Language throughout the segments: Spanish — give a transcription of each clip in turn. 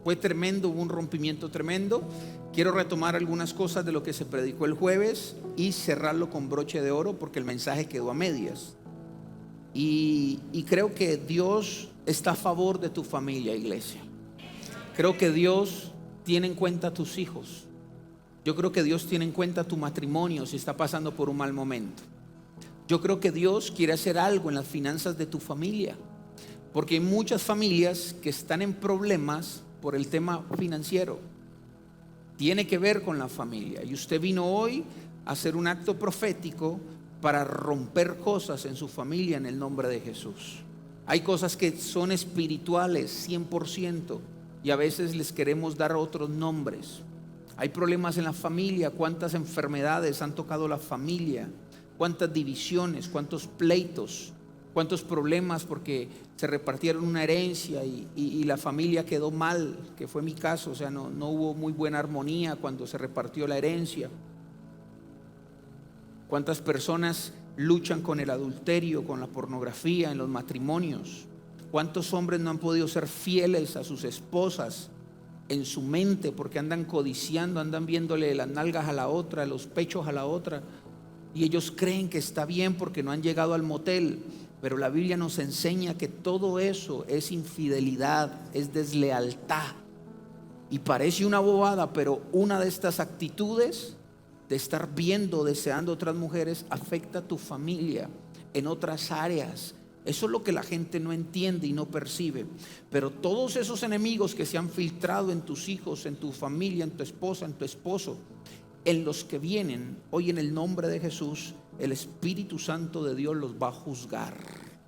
fue tremendo, hubo un rompimiento tremendo. Quiero retomar algunas cosas de lo que se predicó el jueves y cerrarlo con broche de oro porque el mensaje quedó a medias. Y creo que Dios está a favor de tu familia, iglesia. Creo que Dios tiene en cuenta a tus hijos. Yo creo que Dios tiene en cuenta tu matrimonio si está pasando por un mal momento. Yo creo que Dios quiere hacer algo en las finanzas de tu familia, porque hay muchas familias que están en problemas por el tema financiero. Tiene que ver con la familia. Y usted vino hoy a hacer un acto profético para romper cosas en su familia en el nombre de Jesús. Hay cosas que son espirituales 100% y a veces les queremos dar otros nombres. Hay problemas en la familia. ¿Cuántas enfermedades han tocado la familia? ¿Cuántas divisiones? ¿Cuántos pleitos? ¿Cuántos problemas porque se repartieron una herencia y la familia quedó mal? Que fue mi caso. O sea, no hubo muy buena armonía cuando se repartió la herencia. ¿Cuántas personas luchan con el adulterio, con la pornografía en los matrimonios? ¿Cuántos hombres no han podido ser fieles a sus esposas en su mente porque andan codiciando, andan viéndole las nalgas a la otra, los pechos a la otra? Y ellos creen que está bien porque no han llegado al motel. Pero la Biblia nos enseña que todo eso es infidelidad, es deslealtad. Y parece una bobada, pero una de estas actitudes de estar viendo, deseando otras mujeres, afecta a tu familia en otras áreas. Eso es lo que la gente no entiende y no percibe. Pero todos esos enemigos que se han filtrado en tus hijos, en tu familia, en tu esposa, en tu esposo, en los que vienen, hoy en el nombre de Jesús, el Espíritu Santo de Dios los va a juzgar.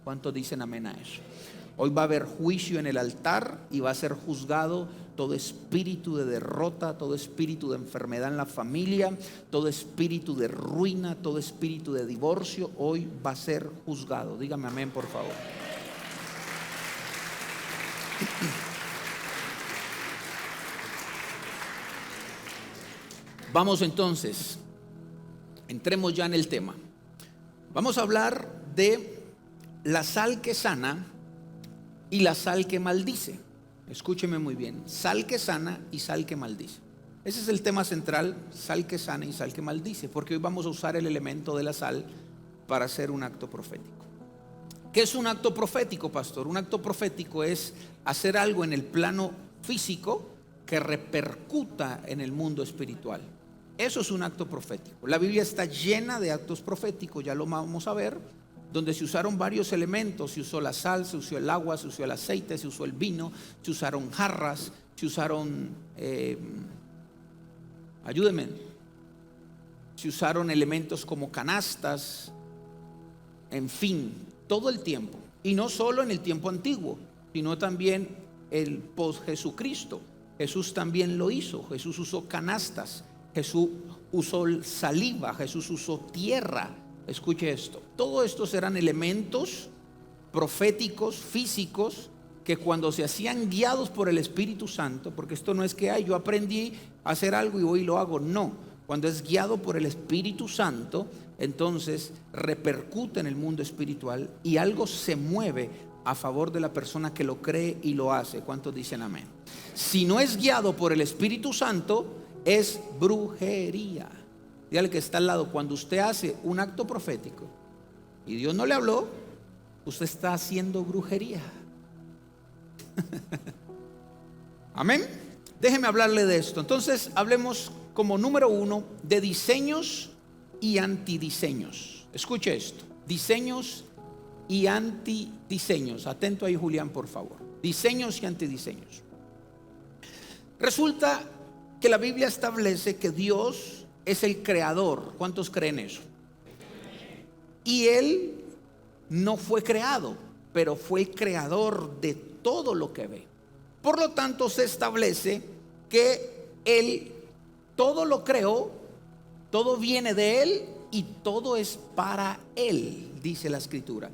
¿Cuántos dicen amén a eso? Hoy va a haber juicio en el altar y va a ser juzgado todo espíritu de derrota, todo espíritu de enfermedad en la familia, todo espíritu de ruina, todo espíritu de divorcio. Hoy va a ser juzgado. Dígame amén, por favor. Vamos entonces, entremos ya en el tema. Vamos a hablar de la sal que sana y la sal que maldice. Escúcheme muy bien, sal que sana y sal que maldice. Ese es el tema central, sal que sana y sal que maldice, porque hoy vamos a usar el elemento de la sal para hacer un acto profético. ¿Qué es un acto profético, pastor? Un acto profético es hacer algo en el plano físico que repercuta en el mundo espiritual. Eso es un acto profético. La Biblia está llena de actos proféticos, ya lo vamos a ver, donde se usaron varios elementos. Se usó la sal, se usó el agua, se usó el aceite, se usó el vino, se usaron jarras, se usaron, ayúdenme, se usaron elementos como canastas, en fin, todo el tiempo. Y no solo en el tiempo antiguo, sino también el post Jesucristo. Jesús también lo hizo. Jesús usó canastas, Jesús usó saliva, Jesús usó tierra. Escuche esto, todos estos eran elementos proféticos, físicos, que cuando se hacían guiados por el Espíritu Santo, porque esto no es que yo aprendí a hacer algo y hoy lo hago, no, cuando es guiado por el Espíritu Santo, entonces repercute en el mundo espiritual y algo se mueve a favor de la persona que lo cree y lo hace. ¿Cuántos dicen amén? Si no es guiado por el Espíritu Santo, es brujería. Dígale que está al lado, cuando usted hace un acto profético y Dios no le habló, usted está haciendo brujería. Amén. Déjeme hablarle de esto. Entonces hablemos como número uno de diseños y antidiseños. Escuche esto, diseños y antidiseños. Atento ahí, Julián, por favor. Diseños y antidiseños. Resulta que la Biblia establece que Dios es el creador. ¿Cuántos creen eso? Y Él no fue creado, pero fue el creador de todo lo que ve. Por lo tanto, se establece que Él todo lo creó, todo viene de Él y todo es para Él, dice la Escritura.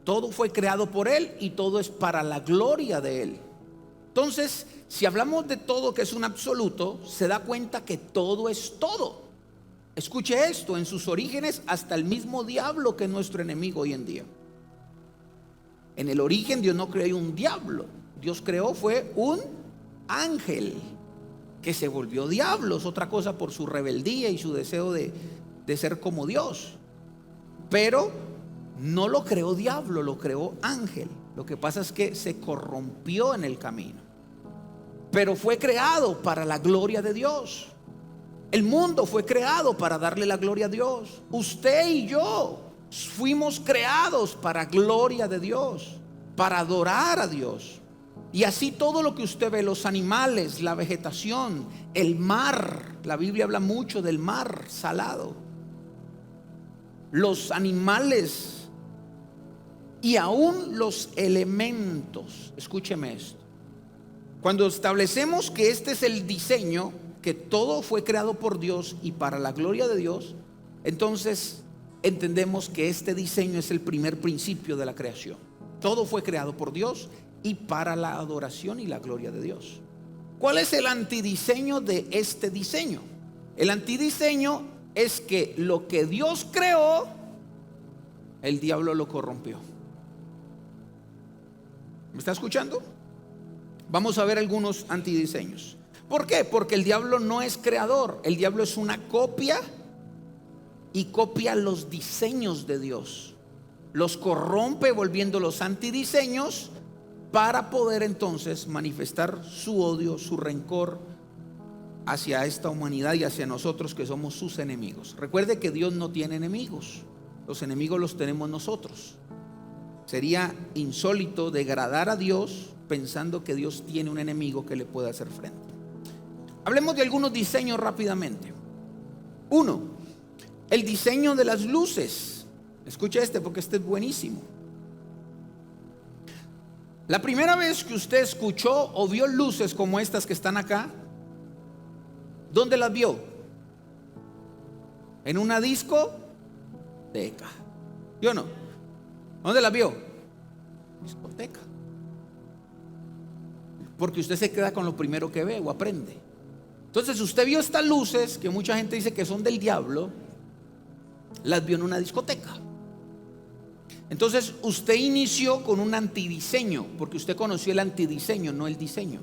Todo fue creado por Él y todo es para la gloria de Él. Entonces, si hablamos de todo que es un absoluto, se da cuenta que todo es todo. Escuche esto, en sus orígenes hasta el mismo diablo, que es nuestro enemigo hoy en día. En el origen Dios no creó un diablo. Dios creó fue un ángel que se volvió diablo, es otra cosa por su rebeldía y su deseo de ser como Dios. Pero no lo creó diablo, lo creó ángel. Lo que pasa es que se corrompió en el camino. Pero fue creado para la gloria de Dios. El mundo fue creado para darle la gloria a Dios. Usted y yo fuimos creados para gloria de Dios, para adorar a Dios. Y así todo lo que usted ve, los animales, la vegetación, el mar. La Biblia habla mucho del mar salado. Los animales y aún los elementos. Escúcheme esto. Cuando establecemos que este es el diseño, que todo fue creado por Dios y para la gloria de Dios, entonces entendemos que este diseño es el primer principio de la creación. Todo fue creado por Dios y para la adoración y la gloria de Dios. ¿Cuál es el antidiseño de este diseño? El antidiseño es que lo que Dios creó, el diablo lo corrompió. ¿Me está escuchando? Vamos a ver algunos antidiseños. ¿Por qué? Porque el diablo no es creador. El diablo es una copia y copia los diseños de Dios. Los corrompe volviéndolos antidiseños para poder entonces manifestar su odio, su rencor hacia esta humanidad y hacia nosotros que somos sus enemigos. Recuerde que Dios no tiene enemigos. Los enemigos los tenemos nosotros. Sería insólito degradar a Dios pensando que Dios tiene un enemigo que le pueda hacer frente. Hablemos de algunos diseños rápidamente. 1. El diseño de las luces. Escuche este porque este es buenísimo. La primera vez que usted escuchó o vio luces como estas que están acá, ¿dónde las vio? ¿En una discoteca? ¿Sí o no? ¿Dónde las vio? Discoteca. Porque usted se queda con lo primero que ve o aprende. Entonces usted vio estas luces que mucha gente dice que son del diablo, las vio en una discoteca. Entonces usted inició con un antidiseño, porque usted conoció el antidiseño, no el diseño.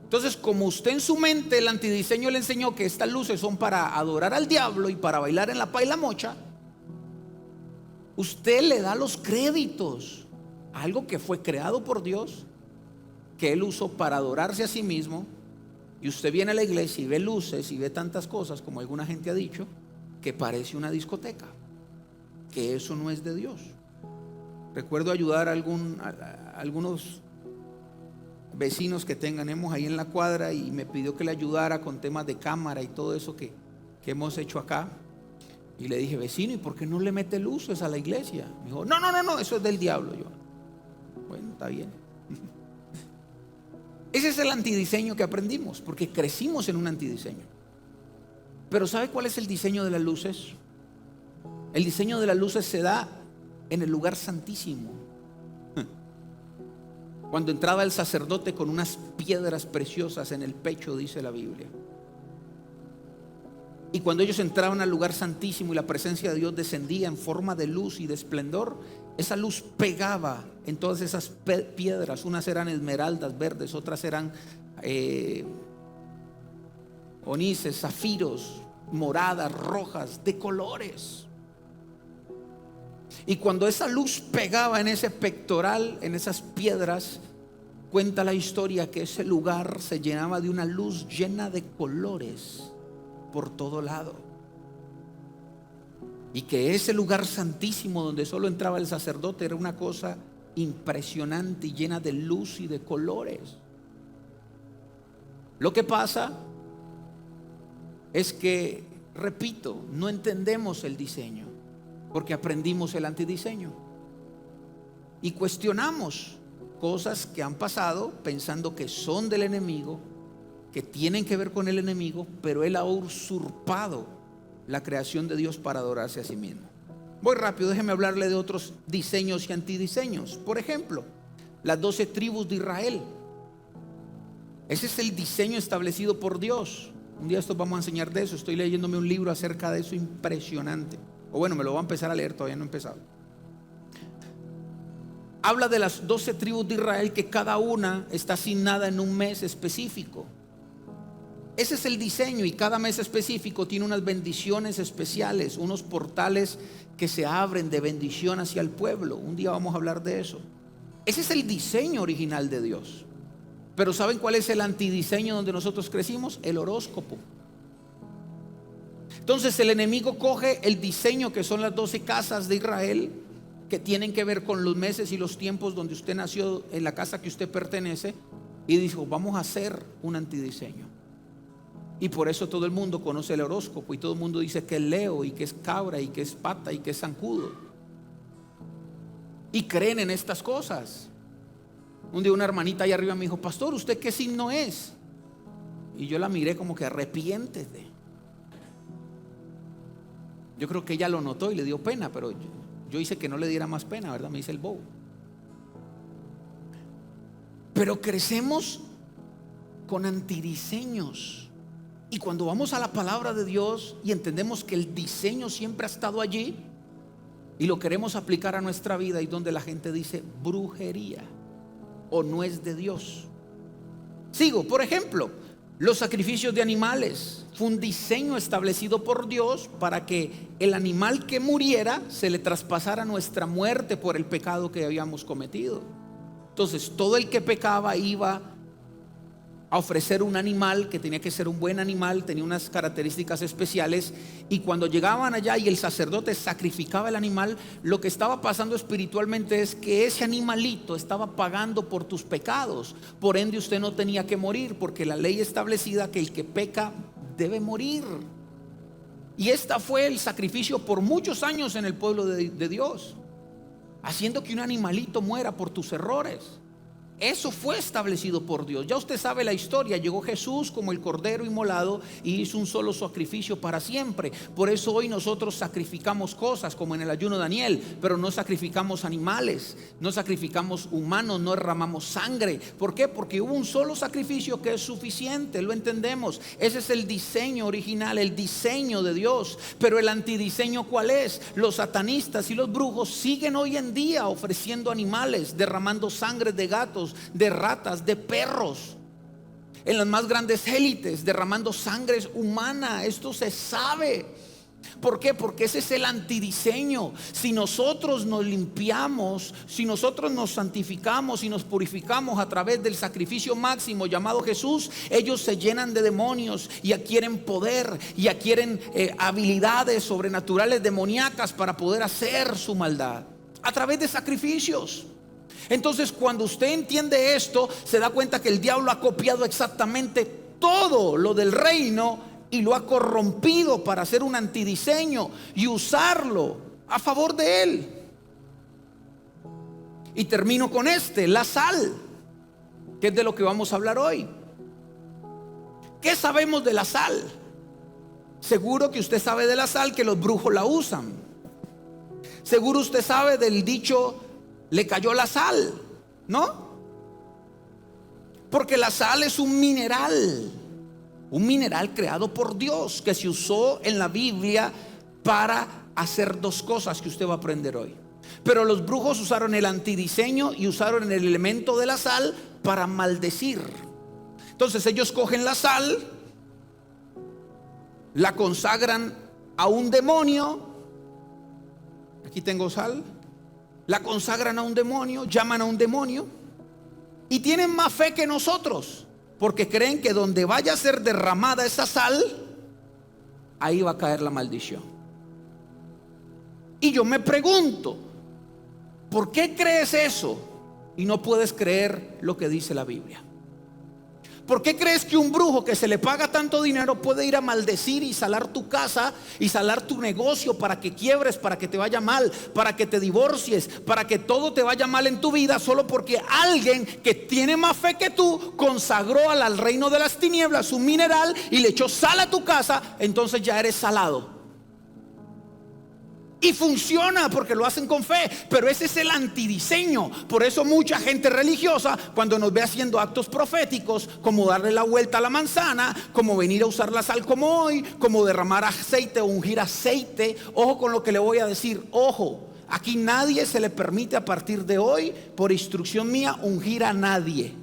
Entonces, como usted en su mente el antidiseño le enseñó que estas luces son para adorar al diablo y para bailar en la paila mocha, usted le da los créditos a algo que fue creado por Dios, que Él usó para adorarse a sí mismo. Y usted viene a la iglesia y ve luces y ve tantas cosas, como alguna gente ha dicho, que parece una discoteca, que eso no es de Dios. Recuerdo ayudar a algunos vecinos que tenemos ahí en la cuadra, y me pidió que le ayudara con temas de cámara y todo eso que hemos hecho acá. Y le dije: vecino, ¿y por qué no le mete luces a la iglesia? Me dijo: no, eso es del diablo. Yo: bueno, está bien. Ese es el antidiseño que aprendimos, porque crecimos en un antidiseño. Pero ¿sabe cuál es el diseño de las luces? El diseño de las luces se da en el lugar santísimo. Cuando entraba el sacerdote con unas piedras preciosas en el pecho, dice la Biblia. Y cuando ellos entraban al lugar santísimo y la presencia de Dios descendía en forma de luz y de esplendor, esa luz pegaba en todas esas piedras. Unas eran esmeraldas verdes, otras eran onices, zafiros, moradas, rojas, de colores. Y cuando esa luz pegaba en ese pectoral, en esas piedras, cuenta la historia que ese lugar se llenaba de una luz llena de colores por todo lado. Y que ese lugar santísimo donde solo entraba el sacerdote era una cosa impresionante y llena de luz y de colores. Lo que pasa es que, repito, no entendemos el diseño, porque aprendimos el antidiseño y cuestionamos cosas que han pasado pensando que son del enemigo, que tienen que ver con el enemigo, pero él ha usurpado la creación de Dios para adorarse a sí mismo. Voy rápido, déjeme hablarle de otros diseños y antidiseños. Por ejemplo, las 12 tribus de Israel. Ese es el diseño establecido por Dios. Un día esto vamos a enseñar de eso. Estoy leyéndome un libro acerca de eso impresionante. O bueno, me lo voy a empezar a leer, todavía no he empezado. habla de las 12 tribus de Israel, que cada una está asignada en un mes específico. Ese es el diseño, y cada mes específico tiene unas bendiciones especiales, unos portales que se abren de bendición hacia el pueblo. Un día vamos a hablar de eso. Ese es el diseño original de Dios. Pero ¿saben cuál es el antidiseño donde nosotros crecimos? El horóscopo. Entonces el enemigo coge el diseño que son las 12 casas de Israel, que tienen que ver con los meses y los tiempos donde usted nació, en la casa que usted pertenece, y dijo, vamos a hacer un antidiseño. Y por eso todo el mundo conoce el horóscopo, y todo el mundo dice que es Leo, y que es cabra, y que es pata, y que es zancudo, y creen en estas cosas. Un día una hermanita allá arriba me dijo, pastor, ¿usted qué signo es? Y yo la miré como que arrepiéntete. Yo creo que ella lo notó y le dio pena, pero yo hice que no le diera más pena, ¿verdad? Me hice el bobo. Pero crecemos con antidiseños. Y cuando vamos a la palabra de Dios y entendemos que el diseño siempre ha estado allí y lo queremos aplicar a nuestra vida, y donde la gente dice brujería o no es de Dios. Sigo, por ejemplo, los sacrificios de animales. Fue un diseño establecido por Dios para que el animal que muriera se le traspasara nuestra muerte por el pecado que habíamos cometido. Entonces todo el que pecaba iba a ofrecer un animal que tenía que ser un buen animal, tenía unas características especiales, y cuando llegaban allá y el sacerdote sacrificaba el animal, lo que estaba pasando espiritualmente es que ese animalito estaba pagando por tus pecados. Por ende usted no tenía que morir, porque la ley establecida que el que peca debe morir. Y este fue el sacrificio por muchos años en el pueblo de Dios, haciendo que un animalito muera por tus errores. Eso fue establecido por Dios. Ya usted sabe la historia. Llegó Jesús como el cordero inmolado y hizo un solo sacrificio para siempre. Por eso hoy nosotros sacrificamos cosas como en el ayuno de Daniel, pero no sacrificamos animales, no sacrificamos humanos, no derramamos sangre. ¿Por qué? Porque hubo un solo sacrificio que es suficiente. Lo entendemos. Ese es el diseño original, el diseño de Dios. Pero el antidiseño, ¿cuál es? Los satanistas y los brujos siguen hoy en día ofreciendo animales, derramando sangre de gatos, de ratas, de perros, en las más grandes élites, derramando sangre humana. Esto se sabe. ¿Por qué? Porque ese es el antidiseño. Si nosotros nos limpiamos, si nosotros nos santificamos y nos purificamos a través del sacrificio máximo llamado Jesús, ellos se llenan de demonios y adquieren poder y adquieren habilidades sobrenaturales demoníacas para poder hacer su maldad a través de sacrificios. Entonces, cuando usted entiende esto, se da cuenta que el diablo ha copiado exactamente todo lo del reino y lo ha corrompido para hacer un antidiseño y usarlo a favor de él. Y termino con la sal, que es de lo que vamos a hablar hoy. ¿Qué sabemos de la sal? Seguro que usted sabe de la sal, que los brujos la usan. Seguro usted sabe del dicho, le cayó la sal, ¿no? Porque la sal es un mineral creado por Dios, que se usó en la Biblia para hacer dos cosas que usted va a aprender hoy. Pero los brujos usaron el antidiseño y usaron el elemento de la sal para maldecir. Entonces ellos cogen la sal, la consagran a un demonio. Aquí tengo sal. La consagran a un demonio, llaman a un demonio y tienen más fe que nosotros, porque creen que donde vaya a ser derramada esa sal, ahí va a caer la maldición. Y yo me pregunto, ¿por qué crees eso y no puedes creer lo que dice la Biblia? ¿Por qué crees que un brujo que se le paga tanto dinero puede ir a maldecir y salar tu casa y salar tu negocio para que quiebres, para que te vaya mal, para que te divorcies, para que todo te vaya mal en tu vida, solo porque alguien que tiene más fe que tú consagró al reino de las tinieblas un mineral y le echó sal a tu casa? Entonces ya eres salado. Y funciona porque lo hacen con fe. Pero ese es el antidiseño. Por eso mucha gente religiosa, cuando nos ve haciendo actos proféticos, como darle la vuelta a la manzana, como venir a usar la sal como hoy, como derramar aceite o ungir aceite, ojo con lo que le voy a decir, ojo. Aquí nadie se le permite a partir de hoy, por instrucción mía, ungir a nadie.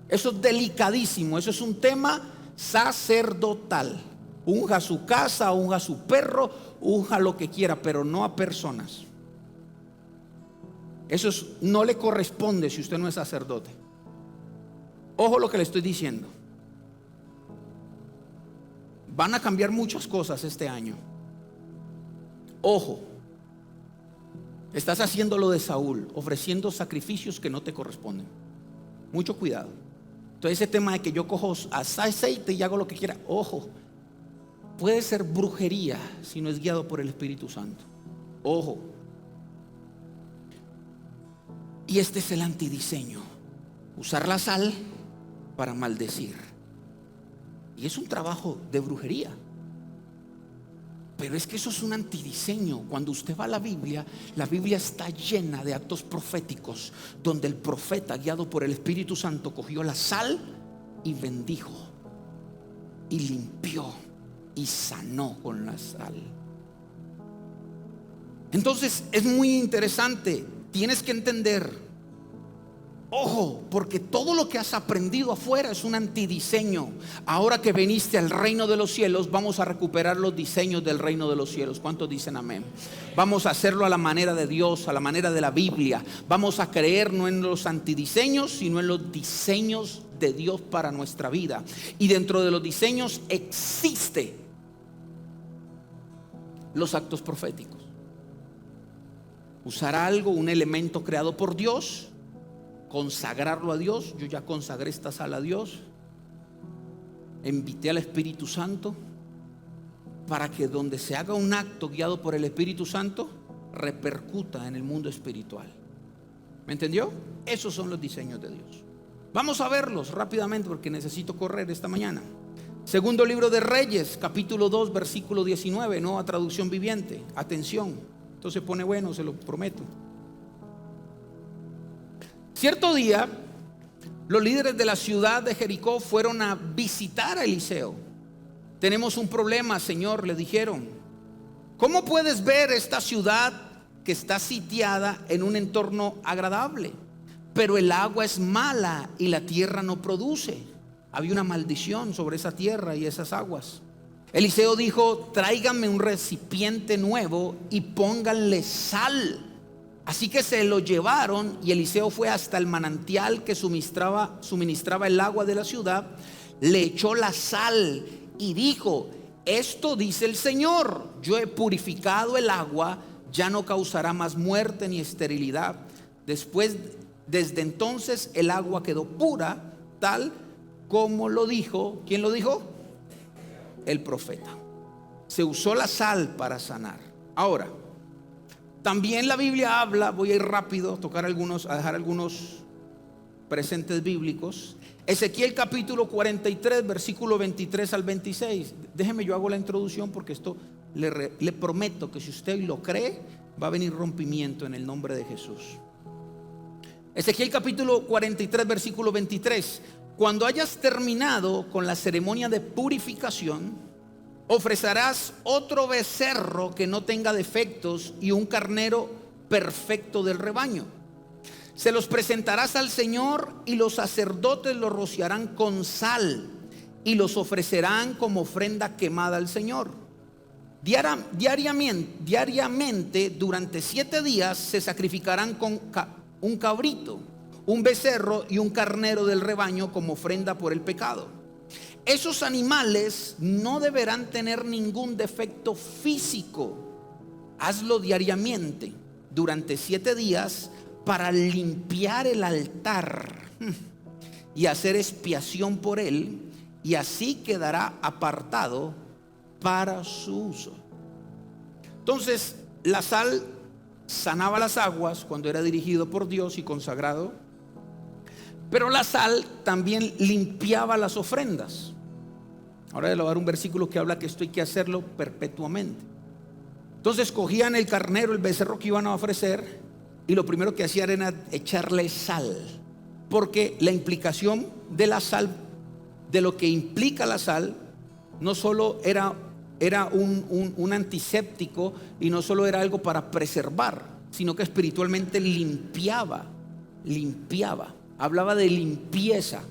Eso es delicadísimo, eso es un tema sacerdotal. Unja a su casa, unja a su perro, unja lo que quiera, pero no a personas. No le corresponde si usted no es sacerdote. Ojo lo que le estoy diciendo. Van a cambiar muchas cosas este año. Ojo. Estás haciendo lo de Saúl, ofreciendo sacrificios que no te corresponden. Mucho cuidado. Entonces ese tema de que yo cojo aceite y hago lo que quiera, ojo, puede ser brujería si no es guiado por el Espíritu Santo. Ojo. Y este es el antidiseño. Usar la sal para maldecir. Y es un trabajo de brujería. Pero es que eso es un antidiseño. Cuando usted va a la Biblia está llena de actos proféticos donde el profeta, guiado por el Espíritu Santo, cogió la sal y bendijo y limpió y sanó con la sal. Entonces es muy interesante. Tienes que entender. Ojo, porque todo lo que has aprendido afuera es un antidiseño. Ahora que viniste al reino de los cielos, vamos a recuperar los diseños del reino de los cielos. ¿Cuántos dicen amén? Vamos a hacerlo a la manera de Dios, a la manera de la Biblia. Vamos a creer no en los antidiseños, sino en los diseños de Dios para nuestra vida. Y dentro de los diseños existe los actos proféticos. Usar algo, un elemento creado por Dios, consagrarlo a Dios. Yo ya consagré esta sal a Dios, invité al Espíritu Santo para que donde se haga un acto guiado por el Espíritu Santo repercuta en el mundo espiritual. ¿Me entendió? Esos son los diseños de Dios. Vamos a verlos rápidamente porque necesito correr esta mañana. Segundo libro de Reyes, capítulo 2, versículo 19, nueva traducción viviente. Atención, esto se pone bueno, se lo prometo. Cierto día, los líderes de la ciudad de Jericó fueron a visitar a Eliseo. Tenemos un problema, Señor, le dijeron. ¿Cómo puedes ver esta ciudad que está sitiada en un entorno agradable? Pero el agua es mala y la tierra no produce. Había una maldición sobre esa tierra y esas aguas. Eliseo dijo: tráiganme un recipiente nuevo y pónganle sal. Así que se lo llevaron y Eliseo fue hasta el manantial que suministraba el agua de la ciudad, le echó la sal y dijo: esto dice el Señor, yo he purificado el agua, ya no causará más muerte ni esterilidad. Desde entonces el agua quedó pura, tal como lo dijo. ¿Quién lo dijo? El profeta. Se usó la sal para sanar. Ahora, también la Biblia habla, voy a ir rápido a dejar algunos presentes bíblicos. Ezequiel capítulo 43, versículo 23 al 26. Déjeme, yo hago la introducción porque esto le prometo que si usted lo cree, va a venir rompimiento en el nombre de Jesús. Ezequiel capítulo 43, versículo 23. Cuando hayas terminado con la ceremonia de purificación, ofrecerás otro becerro que no tenga defectos y un carnero perfecto del rebaño. Se los presentarás al Señor y los sacerdotes los rociarán con sal y los ofrecerán como ofrenda quemada al Señor. Diariamente durante 7 días se sacrificarán con un cabrito, un becerro y un carnero del rebaño como ofrenda por el pecado. Esos animales no deberán tener ningún defecto físico. Hazlo diariamente durante 7 días para limpiar el altar y hacer expiación por él, y así quedará apartado para su uso. Entonces, la sal sanaba las aguas cuando era dirigido por Dios y consagrado, pero la sal también limpiaba las ofrendas. Ahora le voy a dar un versículo que habla que esto hay que hacerlo perpetuamente. Entonces cogían el carnero, el becerro que iban a ofrecer, y lo primero que hacían era echarle sal, porque la implicación de la sal, de lo que implica la sal, no solo era era un antiséptico, y no solo era algo para preservar, sino que espiritualmente limpiaba. Hablaba de limpieza.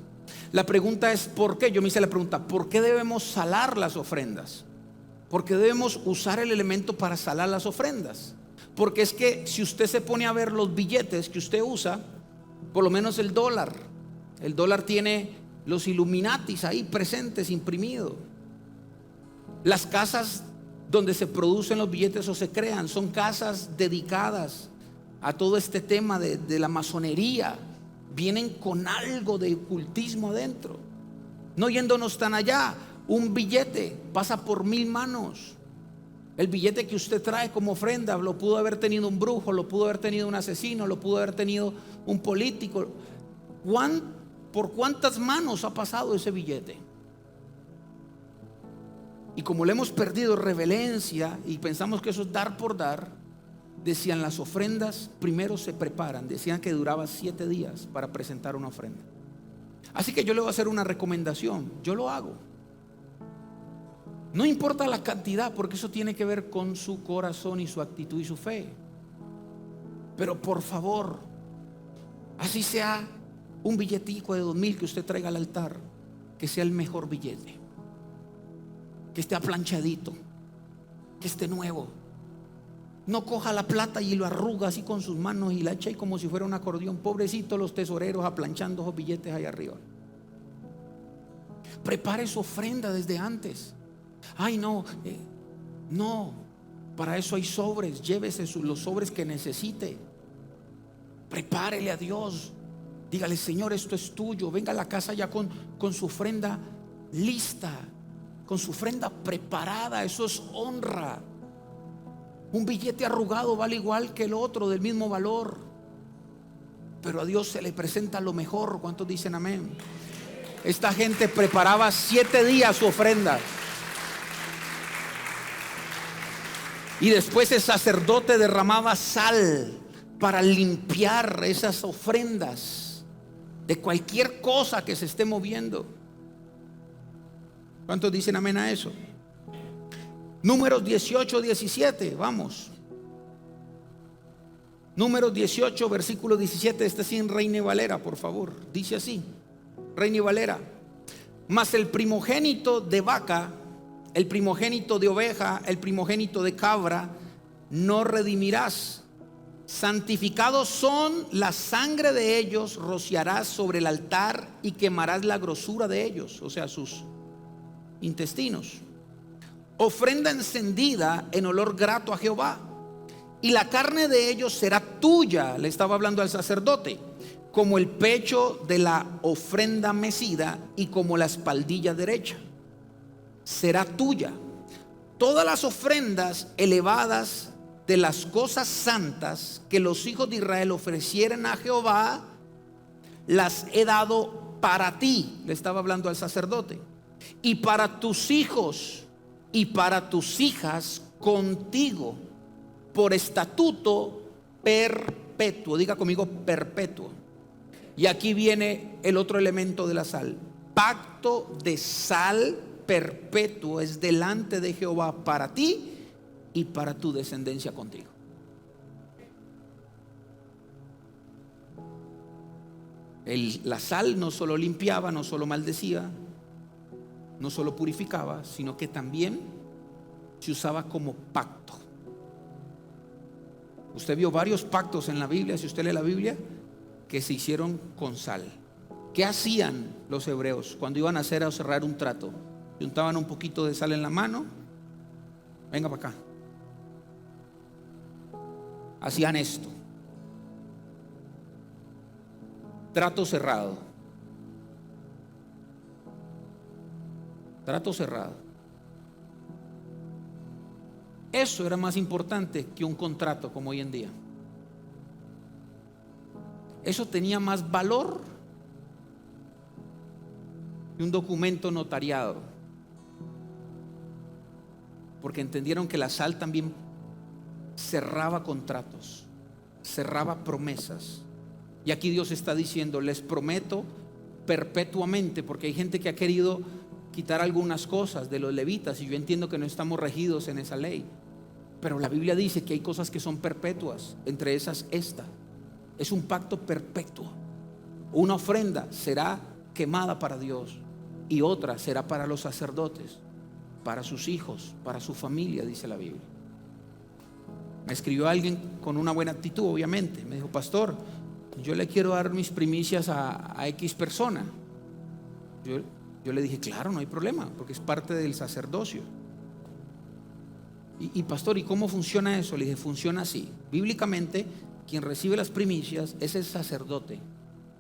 La pregunta es ¿por qué? Yo me hice la pregunta, ¿por qué debemos salar las ofrendas? ¿Por qué debemos usar el elemento para salar las ofrendas? Porque es que si usted se pone a ver los billetes que usted usa, por lo menos el dólar tiene los Illuminatis ahí presentes, imprimidos. Las casas donde se producen los billetes o se crean son casas dedicadas a todo este tema de la masonería. Vienen con algo de ocultismo adentro. No yéndonos tan allá, un billete pasa por 1000 manos. El billete que usted trae como ofrenda lo pudo haber tenido un brujo, lo pudo haber tenido un asesino, lo pudo haber tenido un político. ¿Por cuántas manos ha pasado ese billete? Y como le hemos perdido reverencia y pensamos que eso es dar por dar, decían las ofrendas primero se preparan. Decían que duraba 7 días para presentar una ofrenda. Así que yo le voy a hacer una recomendación. Yo lo hago. No importa la cantidad, porque eso tiene que ver con su corazón y su actitud y su fe. Pero por favor, así sea un billetico de 2000 que usted traiga al altar, que sea el mejor billete, que esté aplanchadito, que esté nuevo. No coja la plata y lo arruga así con sus manos y la echa ahí como si fuera un acordeón. Pobrecito los tesoreros aplanchando esos billetes ahí arriba. Prepare su ofrenda desde antes. Ay, no, para eso hay sobres. Llévese los sobres que necesite. Prepárele a Dios. Dígale: Señor, esto es tuyo. Venga a la casa ya con su ofrenda lista, con su ofrenda preparada. Eso es honra. Un billete arrugado vale igual que el otro, del mismo valor, pero a Dios se le presenta lo mejor. ¿Cuántos dicen amén? Esta gente preparaba 7 días su ofrenda. Y después el sacerdote derramaba sal para limpiar esas ofrendas de cualquier cosa que se esté moviendo. ¿Cuántos dicen amén a eso? Números 18, 17, vamos. Números 18, versículo 17. Este sí en Reina Valera, por favor. Dice así, Reina Valera: mas el primogénito de vaca, el primogénito de oveja, el primogénito de cabra, no redimirás. Santificados son, la sangre de ellos rociarás sobre el altar y quemarás la grosura de ellos, o sea, sus intestinos. Ofrenda encendida en olor grato a Jehová, y la carne de ellos será tuya. Le estaba hablando al sacerdote: como el pecho de la ofrenda mecida y como la espaldilla derecha. Será tuya. Todas las ofrendas elevadas de las cosas santas que los hijos de Israel ofrecieren a Jehová, las he dado para ti. Le estaba hablando al sacerdote. Y para tus hijos y para tus hijas contigo, por estatuto perpetuo. Diga conmigo: perpetuo. Y aquí viene el otro elemento de la sal. Pacto de sal perpetuo es delante de Jehová para ti y para tu descendencia contigo. La sal no solo limpiaba, no solo maldecía, no solo purificaba, sino que también se usaba como pacto. Usted vio varios pactos en la Biblia, si usted lee la Biblia, que se hicieron con sal. ¿Qué hacían los hebreos cuando iban a hacer o cerrar un trato? Juntaban un poquito de sal en la mano. Venga para acá. Hacían esto. Trato cerrado. Trato cerrado. Eso era más importante que un contrato como hoy en día. Eso tenía más valor que un documento notariado, porque entendieron que la sal también cerraba contratos, cerraba promesas. Y aquí Dios está diciendo: les prometo perpetuamente, porque hay gente que ha querido quitar algunas cosas de los levitas, y yo entiendo que no estamos regidos en esa ley, pero la Biblia dice que hay cosas que son perpetuas, entre esas esta. Es un pacto perpetuo. Una ofrenda será quemada para Dios y otra será para los sacerdotes, para sus hijos, para su familia, dice la Biblia. Me escribió alguien con una buena actitud, obviamente. Me dijo: pastor, yo le quiero dar mis primicias a X persona. Yo le dije: claro, no hay problema, porque es parte del sacerdocio. Y pastor, ¿y cómo funciona eso? Le dije: funciona así. Bíblicamente, quien recibe las primicias es el sacerdote,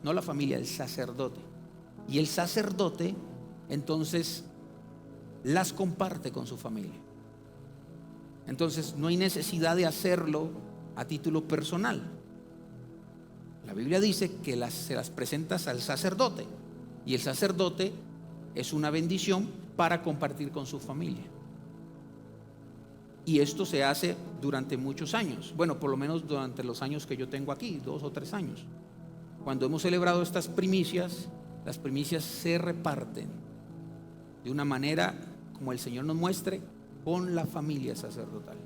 no la familia, el sacerdote. Y el sacerdote entonces las comparte con su familia. Entonces no hay necesidad de hacerlo a título personal. La Biblia dice que se las presentas al sacerdote, y el sacerdote es una bendición para compartir con su familia. Y esto se hace durante muchos años. Bueno, por lo menos durante los años que yo tengo aquí, 2 o 3 años. Cuando hemos celebrado estas primicias, las primicias se reparten de una manera como el Señor nos muestre, con la familia sacerdotal,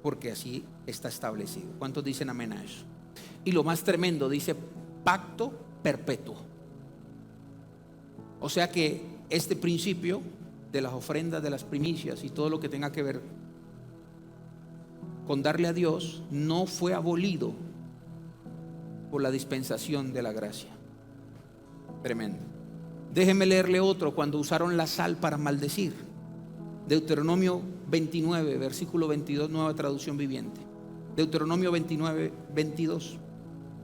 porque así está establecido. ¿Cuántos dicen amén a eso? Y lo más tremendo, dice pacto perpetuo. O sea que este principio de las ofrendas, de las primicias y todo lo que tenga que ver con darle a Dios no fue abolido por la dispensación de la gracia. Tremendo. Déjeme leerle otro, cuando usaron la sal para maldecir. Deuteronomio 29, versículo 22, nueva traducción viviente. Deuteronomio 29, 22.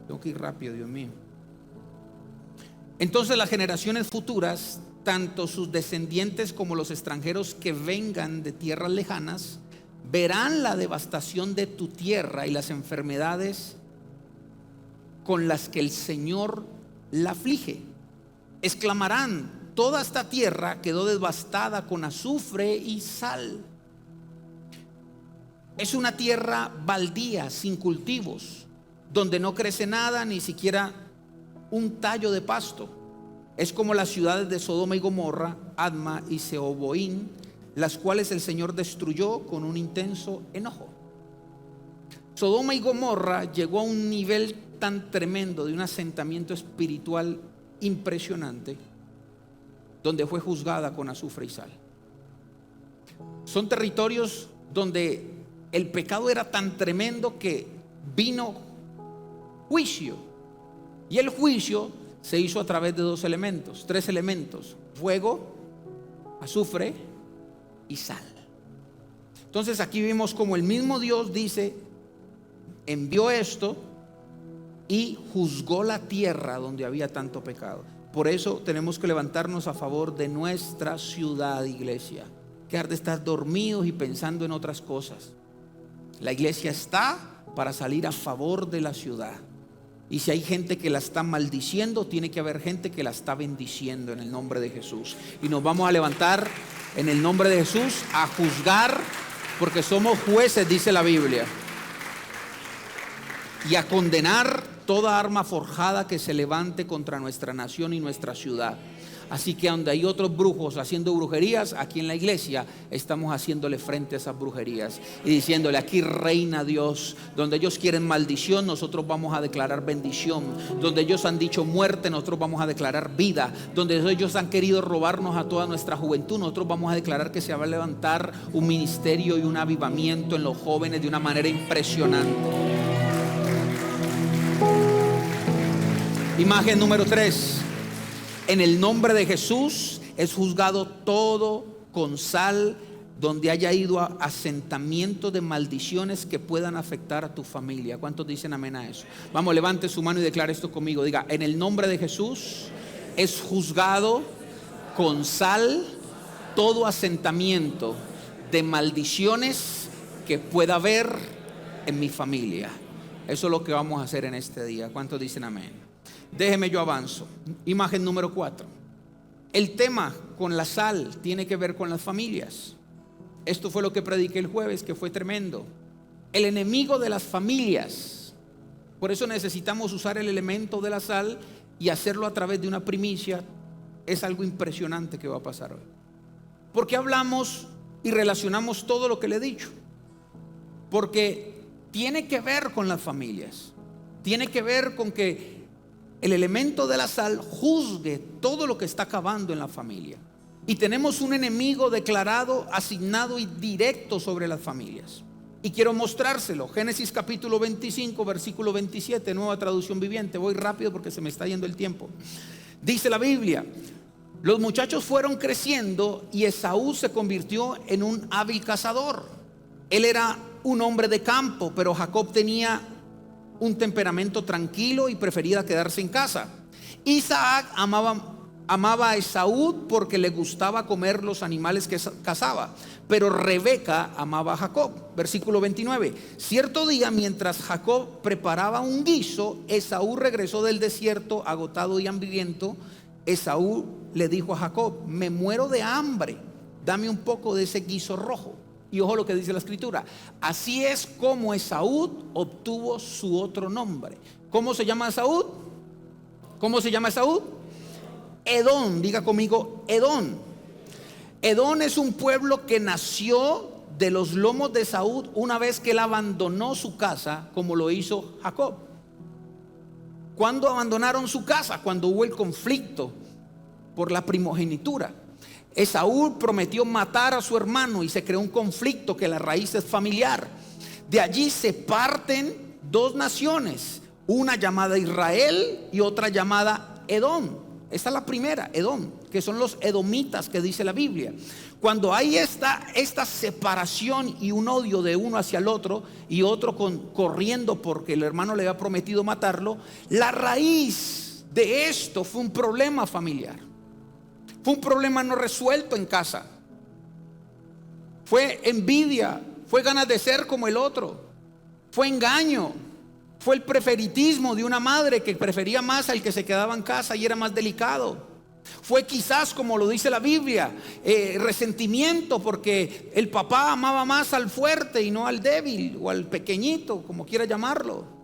Tengo que ir rápido, Dios mío. Entonces las generaciones futuras, tanto sus descendientes como los extranjeros que vengan de tierras lejanas, verán la devastación de tu tierra y las enfermedades con las que el Señor la aflige. Exclamarán: toda esta tierra quedó devastada con azufre y sal. Es una tierra baldía, sin cultivos, donde no crece nada, ni siquiera un tallo de pasto. Es como las ciudades de Sodoma y Gomorra, Adma y Seboín, las cuales el Señor destruyó con un intenso enojo. Sodoma y Gomorra llegó a un nivel tan tremendo de un asentamiento espiritual impresionante, donde fue juzgada con azufre y sal. Son territorios donde el pecado era tan tremendo que vino juicio, y el juicio se hizo a través de 2 elementos, 3 elementos: fuego, azufre y sal. Entonces aquí vimos como el mismo Dios dice, envió esto y juzgó la tierra donde había tanto pecado. Por eso tenemos que levantarnos a favor de nuestra ciudad, iglesia. Dejar de estar dormidos y pensando en otras cosas. La iglesia está para salir a favor de la ciudad. Y si hay gente que la está maldiciendo, tiene que haber gente que la está bendiciendo en el nombre de Jesús. Y nos vamos a levantar en el nombre de Jesús a juzgar, porque somos jueces, dice la Biblia, y a condenar toda arma forjada que se levante contra nuestra nación y nuestra ciudad. Así que donde hay otros brujos haciendo brujerías, aquí en la iglesia estamos haciéndole frente a esas brujerías y diciéndole: aquí reina Dios. Donde ellos quieren maldición, nosotros vamos a declarar bendición. Donde ellos han dicho muerte, nosotros vamos a declarar vida. Donde ellos han querido robarnos a toda nuestra juventud, nosotros vamos a declarar que se va a levantar un ministerio y un avivamiento en los jóvenes de una manera impresionante. Imagen número 3. En el nombre de Jesús es juzgado todo con sal, donde haya ido a asentamiento de maldiciones que puedan afectar a tu familia. ¿Cuántos dicen amén a eso? Vamos, levante su mano y declare esto conmigo. Diga: en el nombre de Jesús es juzgado con sal todo asentamiento de maldiciones que pueda haber en mi familia. Eso es lo que vamos a hacer en este día. ¿Cuántos dicen amén? Déjeme, yo avanzo. Imagen número 4. El tema con la sal tiene que ver con las familias. Esto fue lo que prediqué el jueves, que fue tremendo. El enemigo de las familias. Por eso necesitamos usar el elemento de la sal y hacerlo a través de una primicia es algo impresionante que va a pasar hoy. ¿Por qué hablamos y relacionamos todo lo que le he dicho? Porque tiene que ver con las familias. Tiene que ver con que el elemento de la sal juzgue todo lo que está acabando en la familia. Y tenemos un enemigo declarado, asignado y directo sobre las familias. Y quiero mostrárselo. Génesis capítulo 25, versículo 27, Nueva Traducción Viviente. Voy rápido porque se me está yendo el tiempo. Dice la Biblia: los muchachos fueron creciendo y Esaú se convirtió en un hábil cazador. Él era un hombre de campo, pero Jacob tenía un temperamento tranquilo y prefería quedarse en casa. Isaac amaba a Esaú porque le gustaba comer los animales que cazaba, pero Rebeca amaba a Jacob. Versículo 29. Cierto día, mientras Jacob preparaba un guiso, Esaú regresó del desierto agotado y hambriento. Esaú le dijo a Jacob: me muero de hambre, dame un poco de ese guiso rojo. Y ojo lo que dice la escritura: así es como Esaú obtuvo su otro nombre. ¿Cómo se llama Esaú? ¿Cómo se llama Esaú? Edom. Diga conmigo, Edom. Edom es un pueblo que nació de los lomos de Esaú una vez que él abandonó su casa, como lo hizo Jacob. ¿Cuándo abandonaron su casa? Cuando hubo el conflicto por la primogenitura. Esaú prometió matar a su hermano y se creó un conflicto que la raíz es familiar. De allí se parten dos naciones, una llamada Israel y otra llamada Edom. Esta es la primera, Edom, que son los edomitas que dice la Biblia. Cuando hay esta separación y un odio de uno hacia el otro y otro corriendo porque el hermano le había prometido matarlo, la raíz de esto fue un problema familiar. Fue un problema no resuelto en casa. Fue envidia, fue ganas de ser como el otro, fue engaño, fue el preferitismo de una madre que prefería más al que se quedaba en casa y era más delicado. Fue quizás, como lo dice la Biblia, resentimiento porque el papá amaba más al fuerte y no al débil o al pequeñito, como quiera llamarlo.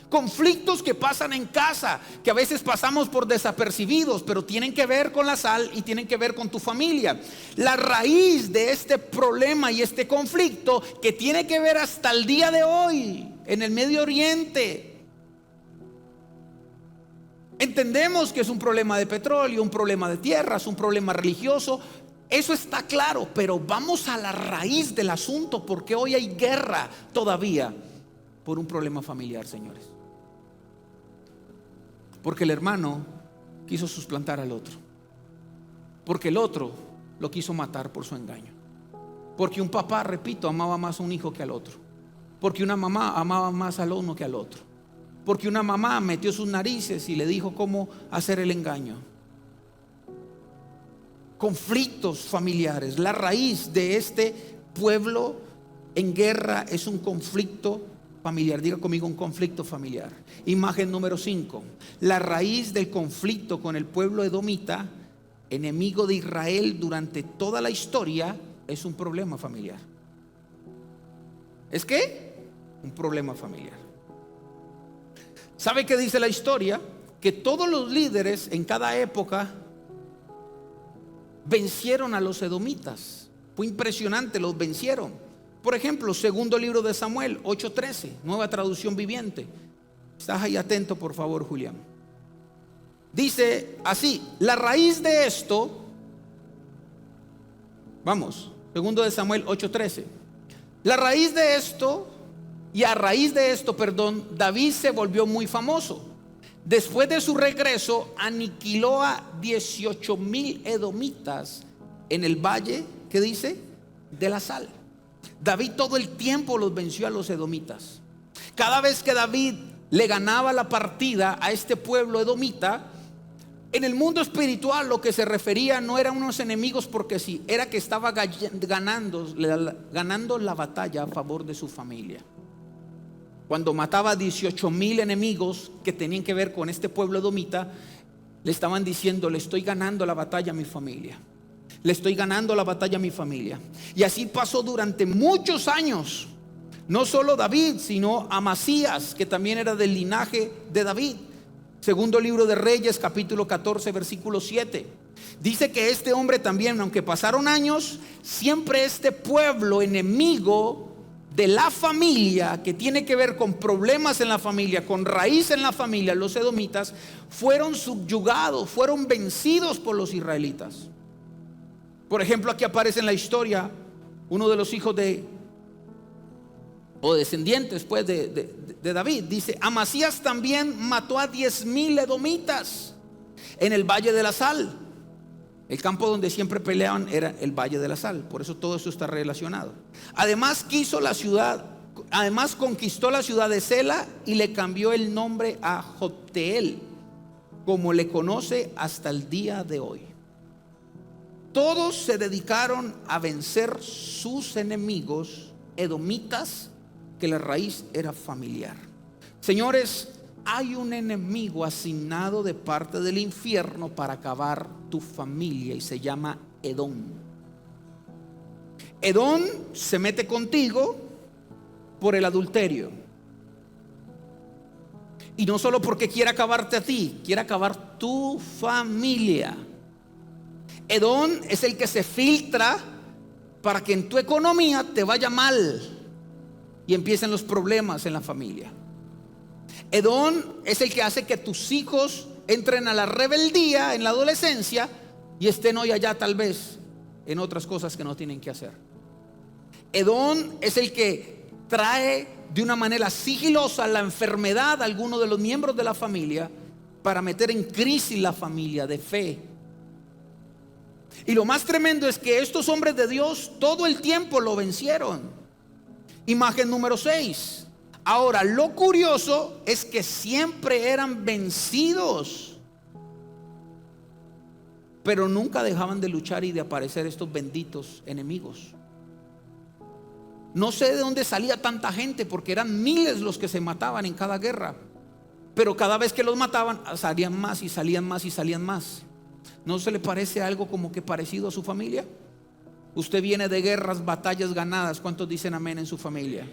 Conflictos que pasan en casa, que a veces pasamos por desapercibidos, pero tienen que ver con la sal y tienen que ver con tu familia. La raíz de este problema y este conflicto, que tiene que ver hasta el día de hoy en el Medio Oriente. Entendemos que es un problema de petróleo, un problema de tierras, un problema religioso. Eso está claro, pero vamos a la raíz del asunto, porque hoy hay guerra todavía por un problema familiar, señores. Porque el hermano quiso suplantar al otro. Porque el otro lo quiso matar por su engaño. Porque un papá, repito, amaba más a un hijo que al otro. Porque una mamá amaba más al uno que al otro. Porque una mamá metió sus narices y le dijo cómo hacer el engaño. Conflictos familiares. La raíz de este pueblo en guerra es un conflicto familiar. Diga conmigo, un conflicto familiar. Imagen número 5. La raíz del conflicto con el pueblo edomita, enemigo de Israel durante toda la historia, es un problema familiar. ¿Es qué? Un problema familiar. ¿Sabe qué dice la historia? Que todos los líderes en cada época vencieron a los edomitas. Fue impresionante, los vencieron. Por ejemplo, segundo libro de Samuel 8:13, Nueva Traducción Viviente. Estás ahí atento, por favor, Julián. Dice así: la raíz de esto, vamos, segundo de Samuel 8:13. La raíz de esto, y a raíz de esto, David se volvió muy famoso. Después de su regreso, aniquiló a 18,000 edomitas en el valle, ¿qué dice? De la sal. David todo el tiempo los venció a los edomitas. Cada vez que David le ganaba la partida a este pueblo edomita, en el mundo espiritual lo que se refería no eran unos enemigos porque sí, era que estaba ganando la batalla a favor de su familia. Cuando mataba a 18,000 enemigos que tenían que ver con este pueblo edomita, le estaban diciendo: le estoy ganando la batalla a mi familia. Le estoy ganando la batalla a mi familia. Y así pasó durante muchos años. No solo David, sino Amasías, que también era del linaje de David. Segundo libro de Reyes, capítulo 14, versículo 7. Dice que este hombre también, aunque pasaron años, siempre este pueblo enemigo de la familia, que tiene que ver con problemas en la familia, con raíz en la familia, los edomitas, fueron subyugados, fueron vencidos por los israelitas. Por ejemplo, aquí aparece en la historia uno de los hijos o descendientes pues de David. Dice: Amasías también mató a 10,000 edomitas en el Valle de la Sal. El campo donde siempre peleaban era el Valle de la Sal. Por eso todo eso está relacionado. Además conquistó la ciudad de Sela y le cambió el nombre a Jocteel, como le conoce hasta el día de hoy. Todos se dedicaron a vencer sus enemigos edomitas, que la raíz era familiar. Señores, hay un enemigo asignado de parte del infierno para acabar tu familia y se llama Edom. Edom se mete contigo por el adulterio. Y no solo porque quiere acabarte a ti, quiere acabar tu familia. Edom es el que se filtra para que en tu economía te vaya mal y empiecen los problemas en la familia. Edom es el que hace que tus hijos entren a la rebeldía en la adolescencia y estén hoy allá tal vez en otras cosas que no tienen que hacer. Edom es el que trae de una manera sigilosa la enfermedad a alguno de los miembros de la familia para meter en crisis la familia de fe. Y lo más tremendo es que estos hombres de Dios todo el tiempo lo vencieron. Imagen número 6. Ahora, lo curioso es que siempre eran vencidos, pero nunca dejaban de luchar y de aparecer estos benditos enemigos. No sé de dónde salía tanta gente, porque eran miles los que se mataban en cada guerra, pero cada vez que los mataban salían más y salían más y salían más. ¿No se le parece algo como que parecido a su familia? Usted viene de guerras, batallas ganadas. ¿Cuántos dicen amén en su familia?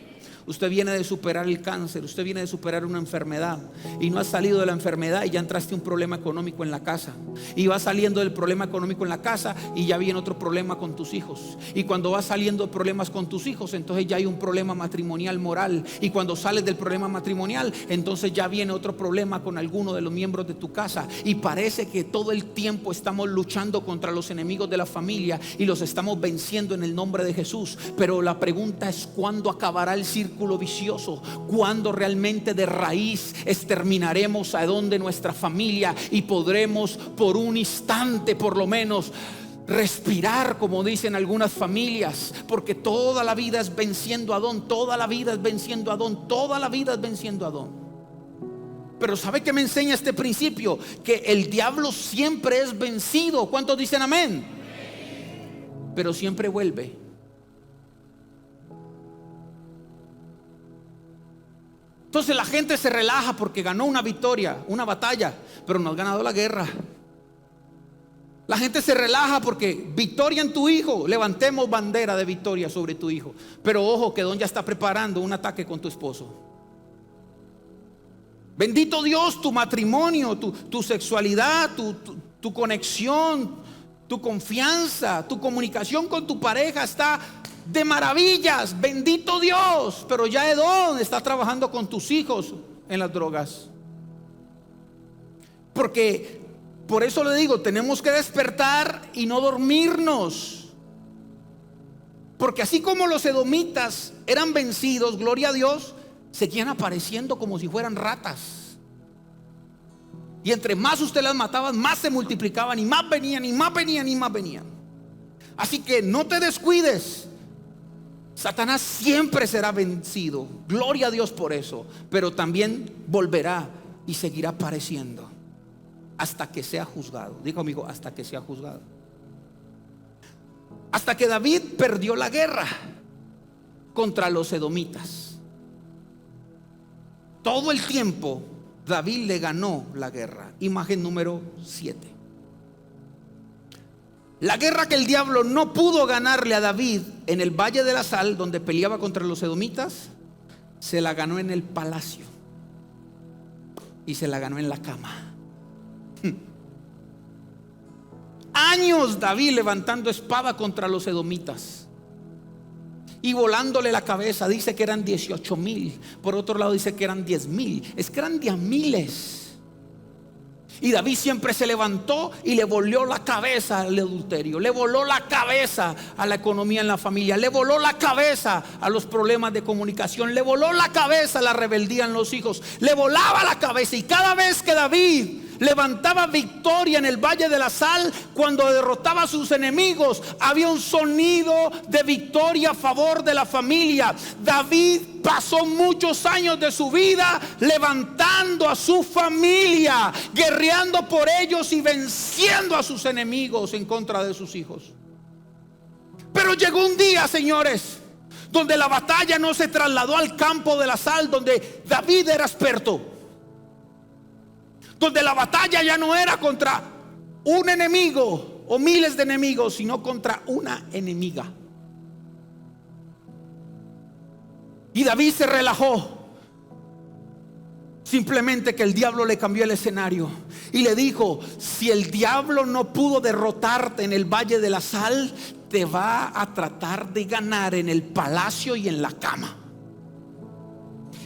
Usted viene de superar el cáncer, usted viene de superar una enfermedad y no has salido de la enfermedad y ya entraste un problema económico en la casa, y vas saliendo del problema económico en la casa y ya viene otro problema con tus hijos, y cuando vas saliendo de problemas con tus hijos, entonces ya hay un problema matrimonial moral, y cuando sales del problema matrimonial, entonces ya viene otro problema con alguno de los miembros de tu casa, y parece que todo el tiempo estamos luchando contra los enemigos de la familia y los estamos venciendo en el nombre de Jesús. Pero la pregunta es: ¿cuándo acabará el círculo vicioso? ¿Cuándo realmente de raíz exterminaremos a donde nuestra familia y podremos por un instante por lo menos respirar, como dicen algunas familias? Porque toda la vida es venciendo a Adón, toda la vida es venciendo a Adón, toda la vida es venciendo a Adón. Pero ¿sabe qué me enseña este principio? Que el diablo siempre es vencido. ¿Cuántos dicen amén? Pero siempre vuelve. Entonces la gente se relaja porque ganó una victoria, una batalla, pero no has ganado la guerra. La gente se relaja porque victoria en tu hijo, levantemos bandera de victoria sobre tu hijo. Pero ojo, que Don ya está preparando un ataque con tu esposo. Bendito Dios, tu matrimonio, tu sexualidad, tu conexión, tu confianza, tu comunicación con tu pareja está de maravillas, bendito Dios. Pero ya Edom está trabajando con tus hijos en las drogas. Porque por eso le digo, tenemos que despertar y no dormirnos. Porque así como los edomitas eran vencidos, gloria a Dios, seguían apareciendo como si fueran ratas. Y entre más usted las mataba, más se multiplicaban, y más venían, y más venían, y más venían. Así que no te descuides. Satanás siempre será vencido, gloria a Dios por eso, pero también volverá y seguirá apareciendo hasta que sea juzgado. Diga conmigo, hasta que sea juzgado. Hasta que David perdió la guerra contra los edomitas. Todo el tiempo David le ganó la guerra. Imagen número 7. La guerra que el diablo no pudo ganarle a David en el Valle de la Sal, donde peleaba contra los edomitas, se la ganó en el palacio y se la ganó en la cama. años David levantando espada contra los edomitas y volándole la cabeza. Dice que eran 18,000. Por otro lado dice que eran 10,000. Es que eran de a miles. Y David siempre se levantó y le voló la cabeza al adulterio, le voló la cabeza a la economía en la familia, le voló la cabeza a los problemas de comunicación, le voló la cabeza a la rebeldía en los hijos, le volaba la cabeza. Y cada vez que David levantaba victoria en el Valle de la Sal, cuando derrotaba a sus enemigos, había un sonido de victoria a favor de la familia. David pasó muchos años de su vida levantando a su familia, guerreando por ellos y venciendo a sus enemigos en contra de sus hijos. Pero llegó un día, señores, donde la batalla no se trasladó al campo de la Sal, donde David era experto, donde la batalla ya no era contra un enemigo o miles de enemigos, sino contra una enemiga. Y David se relajó. Simplemente que el diablo le cambió el escenario y le dijo: si el diablo no pudo derrotarte en el Valle de la Sal, te va a tratar de ganar en el palacio y en la cama.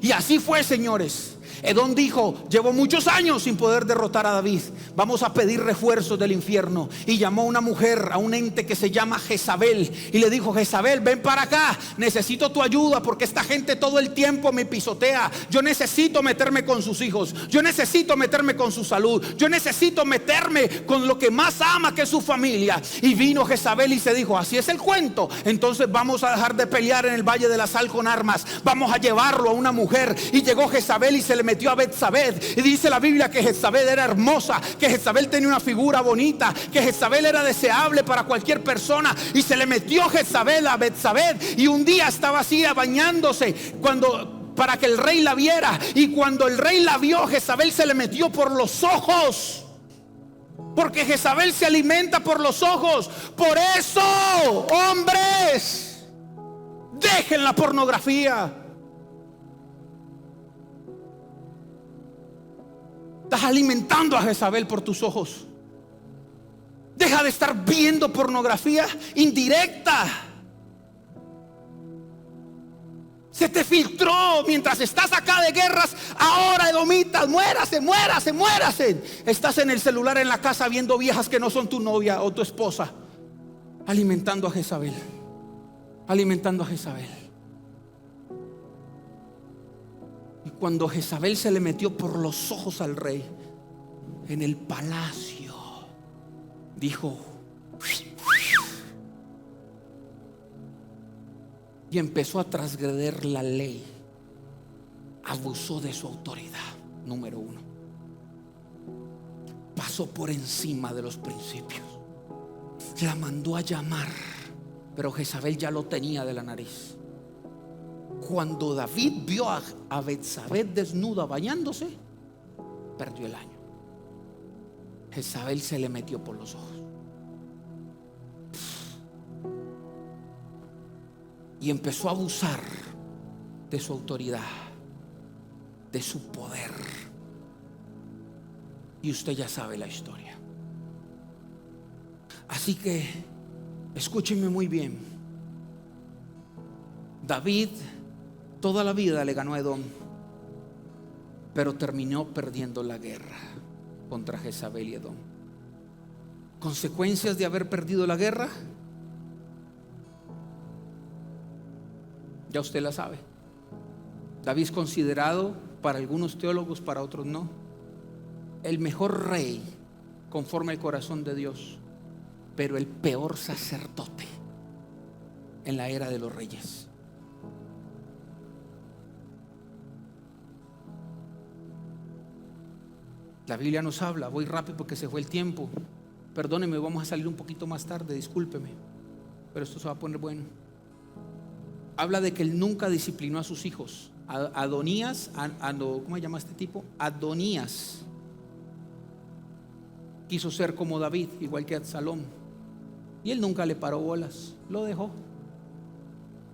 Y así fue, señores. Edom dijo: llevo muchos años sin poder derrotar a David, vamos a pedir refuerzos del infierno. Y llamó a una mujer, a un ente que se llama Jezabel, y le dijo: Jezabel, ven para acá, necesito tu ayuda, porque esta gente todo el tiempo me pisotea. Yo necesito meterme con sus hijos, yo necesito meterme con su salud, yo necesito meterme con lo que más ama, que es su familia. Y vino Jezabel y se dijo: así es el cuento, entonces vamos a dejar de pelear en el Valle de la Sal con armas, vamos a llevarlo a una mujer. Y llegó Jezabel y se le metió a Betsabé, y dice la Biblia que Jezabel era hermosa, que Jezabel tenía una figura bonita, que Jezabel era deseable para cualquier persona. Y se le metió Jezabel a Betsabé, y un día estaba así bañándose para que el rey la viera. Y cuando el rey la vio, Jezabel se le metió por los ojos, porque Jezabel se alimenta por los ojos. Por eso, hombres, dejen la pornografía. Estás alimentando a Jezabel por tus ojos. Deja de estar viendo pornografía indirecta. Se te filtró mientras estás acá de guerras. Ahora, edomitas, muérase, muérase, muérase. Estás en el celular en la casa viendo viejas que no son tu novia o tu esposa. Alimentando a Jezabel. Alimentando a Jezabel. Cuando Jezabel se le metió por los ojos al rey en el palacio, dijo: y empezó a transgredir la ley. Abusó de su autoridad, número uno. Pasó por encima de los principios. La mandó a llamar, pero Jezabel ya lo tenía de la nariz. Cuando David vio a Betsabé desnuda bañándose, perdió el año. Jezabel se le metió por los ojos y empezó a abusar de su autoridad, de su poder. Y usted ya sabe la historia. Así que escúchenme muy bien. David toda la vida le ganó a Edom, pero terminó perdiendo la guerra contra Jezabel y Edom. ¿Consecuencias de haber perdido la guerra? Ya usted la sabe. David es considerado, para algunos teólogos, para otros no, el mejor rey conforme al corazón de Dios, pero el peor sacerdote en la era de los reyes. La Biblia nos habla, voy rápido porque se fue el tiempo, perdóneme, vamos a salir un poquito más tarde, discúlpeme, pero esto se va a poner bueno. Habla de que él nunca disciplinó a sus hijos. Adonías, ¿cómo se llama este tipo? Adonías quiso ser como David, igual que Absalón, y él nunca le paró bolas, lo dejó.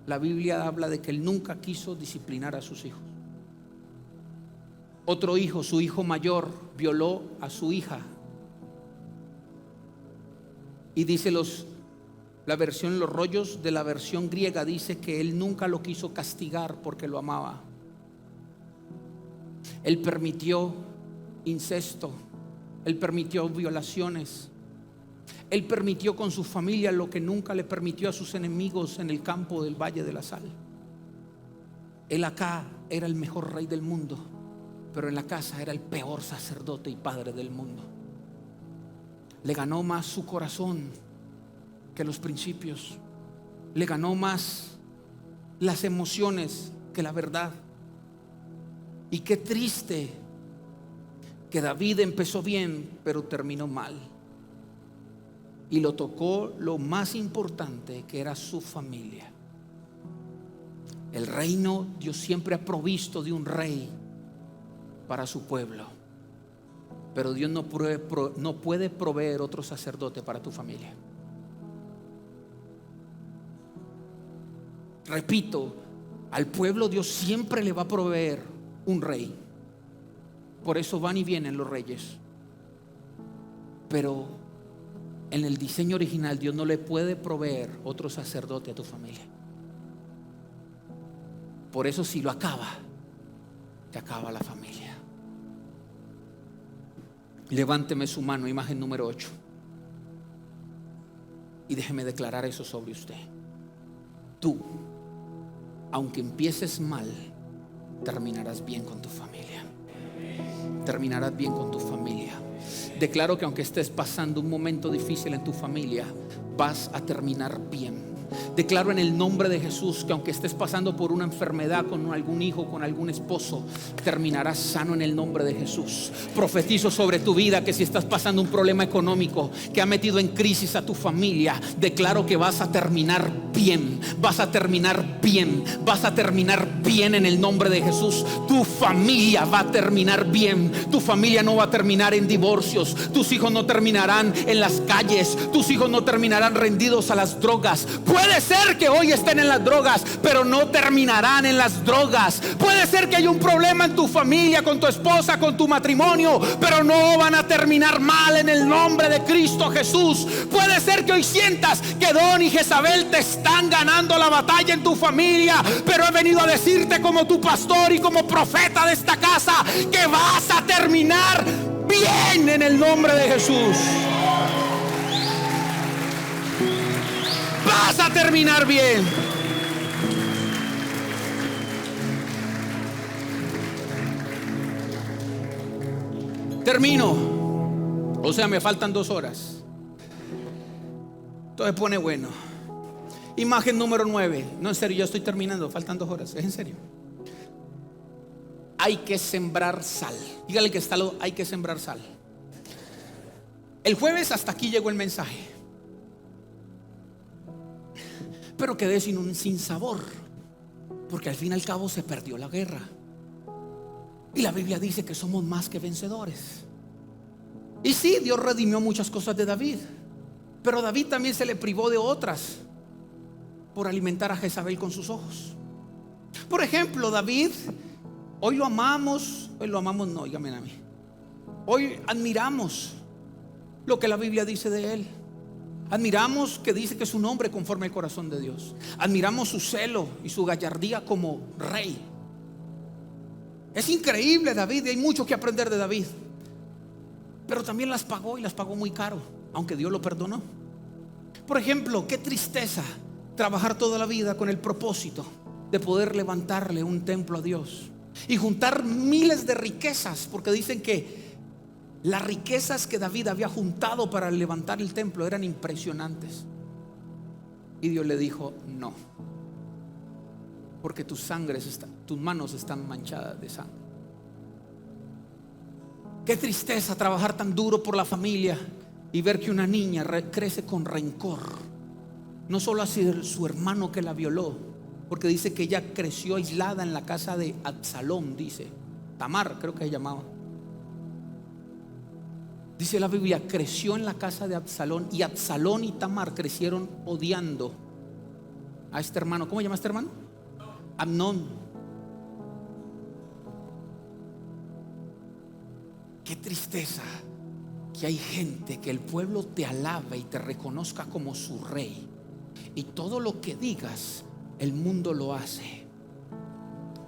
La Biblia habla de que él nunca quiso disciplinar a sus hijos. Otro hijo, su hijo mayor, violó a su hija. Y dice la versión, los rollos de la versión griega dice que él nunca lo quiso castigar porque lo amaba. Él permitió incesto, él permitió violaciones, él permitió con su familia lo que nunca le permitió a sus enemigos en el campo del Valle de la Sal. Él acá era el mejor rey del mundo, pero en la casa era el peor sacerdote y padre del mundo. Le ganó más su corazón que los principios, le ganó más las emociones que la verdad. Y qué triste que David empezó bien, pero terminó mal. Y lo tocó lo más importante, que era su familia. El reino, Dios siempre ha provisto de un rey para su pueblo, pero Dios no puede proveer otro sacerdote para tu familia. Repito, al pueblo Dios siempre le va a proveer un rey. Por eso van y vienen los reyes. Pero en el diseño original Dios no le puede proveer otro sacerdote a tu familia. Por eso si lo acaba, te acaba la familia. Levánteme su mano, imagen número 8. Y déjeme declarar eso sobre usted. Tú, aunque empieces mal, terminarás bien con tu familia. Terminarás bien con tu familia. Declaro que aunque estés pasando un momento difícil en tu familia, vas a terminar bien. Declaro en el nombre de Jesús que aunque estés pasando por una enfermedad con algún hijo, con algún esposo, terminarás sano en el nombre de Jesús. Profetizo sobre tu vida que si estás pasando un problema económico que ha metido en crisis a tu familia, declaro que vas a terminar bien. Vas a terminar bien. Vas a terminar bien en el nombre de Jesús. Tu familia va a terminar bien. Tu familia no va a terminar en divorcios. Tus hijos no terminarán en las calles. Tus hijos no terminarán rendidos a las drogas. Puede ser que hoy estén en las drogas, pero no terminarán en las drogas. Puede ser que haya un problema en tu familia, con tu esposa, con tu matrimonio, pero no van a terminar mal en el nombre de Cristo Jesús. Puede ser que hoy sientas que Don y Jezabel te están ganando la batalla en tu familia, pero he venido a decirte como tu pastor y como profeta de esta casa que vas a terminar bien en el nombre de Jesús. Vas a terminar bien. Termino. O sea, me faltan 2 horas. Entonces pone bueno. Imagen número 9. No, en serio, ya estoy terminando. Faltan 2 horas. Es en serio. Hay que sembrar sal. Dígale que está lo, hay que sembrar sal. El jueves hasta aquí llegó el mensaje, pero quedé sin sabor, porque al fin y al cabo se perdió la guerra. Y la Biblia dice que somos más que vencedores. Y sí, Dios redimió muchas cosas de David, pero David también se le privó de otras por alimentar a Jezabel con sus ojos. Por ejemplo, David, hoy lo amamos no, dígame a mí. Hoy admiramos lo que la Biblia dice de él. Admiramos que dice que es un hombre conforme al corazón de Dios. Admiramos su celo y su gallardía como rey. Es increíble David, y hay mucho que aprender de David. Pero también las pagó, y las pagó muy caro, aunque Dios lo perdonó. Por ejemplo, qué tristeza trabajar toda la vida con el propósito de poder levantarle un templo a Dios y juntar miles de riquezas, porque dicen que las riquezas que David había juntado para levantar el templo eran impresionantes. Y Dios le dijo: no, porque tus manos están manchadas de sangre. Qué tristeza trabajar tan duro por la familia y ver que una niña crece con rencor, no solo hacia su hermano que la violó, porque dice que ella creció aislada en la casa de Absalón, dice Tamar, creo que se llamaba. Dice la Biblia, creció en la casa de Absalón, y Absalón y Tamar crecieron odiando a este hermano. ¿Cómo se llama este hermano? Amnón. Qué tristeza que hay gente que el pueblo te alabe y te reconozca como su rey, y todo lo que digas el mundo lo hace,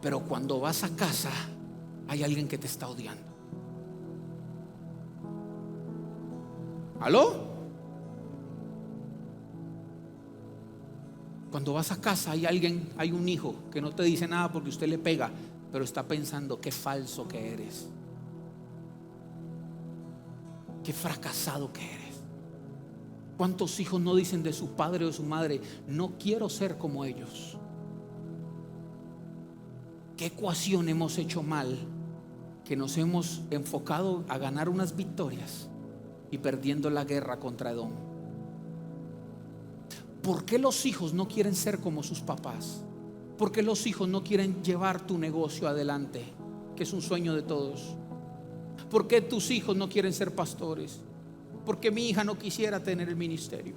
pero cuando vas a casa hay alguien que te está odiando. ¿Aló? Cuando vas a casa hay alguien, hay un hijo que no te dice nada porque usted le pega, pero está pensando qué falso que eres, qué fracasado que eres. ¿Cuántos hijos no dicen de su padre o de su madre: no quiero ser como ellos? ¿Qué ecuación hemos hecho mal que nos hemos enfocado a ganar unas victorias y perdiendo la guerra contra Edom? ¿Por qué los hijos no quieren ser como sus papás? ¿Por qué los hijos no quieren llevar tu negocio adelante, que es un sueño de todos? ¿Por qué tus hijos no quieren ser pastores? ¿Por qué mi hija no quisiera tener el ministerio?